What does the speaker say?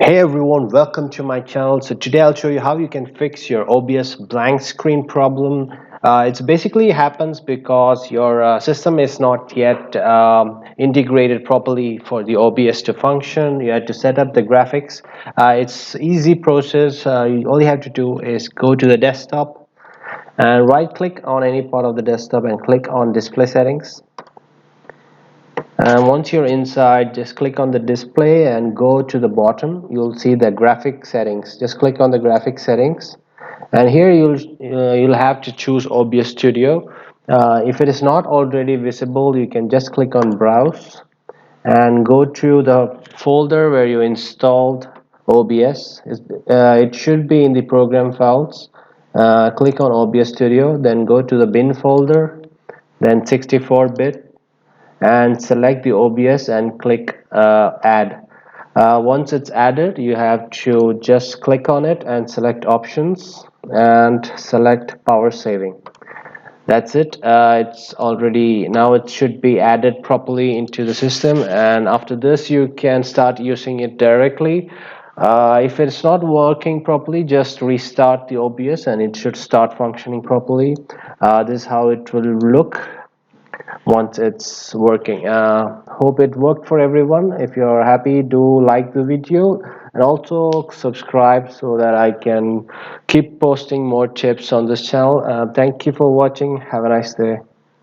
Hey everyone, welcome to my channel. So today I'll show you how you can fix your OBS blank screen problem. It's basically happens because your system is not yet integrated properly for the OBS to function. You had to set up the graphics. It's easy process. All you have to do is go to the desktop and right click on any part of the desktop and click on display settings. And once you're inside, just click on the display and go to the bottom. You'll see the graphic settings. Just click on the graphic settings, and here you'll have to choose OBS Studio. If it is not already visible, you can just click on Browse and go to the folder where you installed OBS. It should be in the program files. Click on OBS Studio, then go to the bin folder, then 64-bit, and select the OBS and click add. Once it's added, you have to just click on it and select options and select power saving. That's it. It's already now, it should be added properly into the system, and after this you can start using it directly. If it's not working properly, just restart the OBS and it should start functioning properly. This is how it will look once it's working. Hope it worked for everyone. If you're happy, do like the video and also subscribe so that I can keep posting more tips on this channel. Thank you for watching. Have a nice day.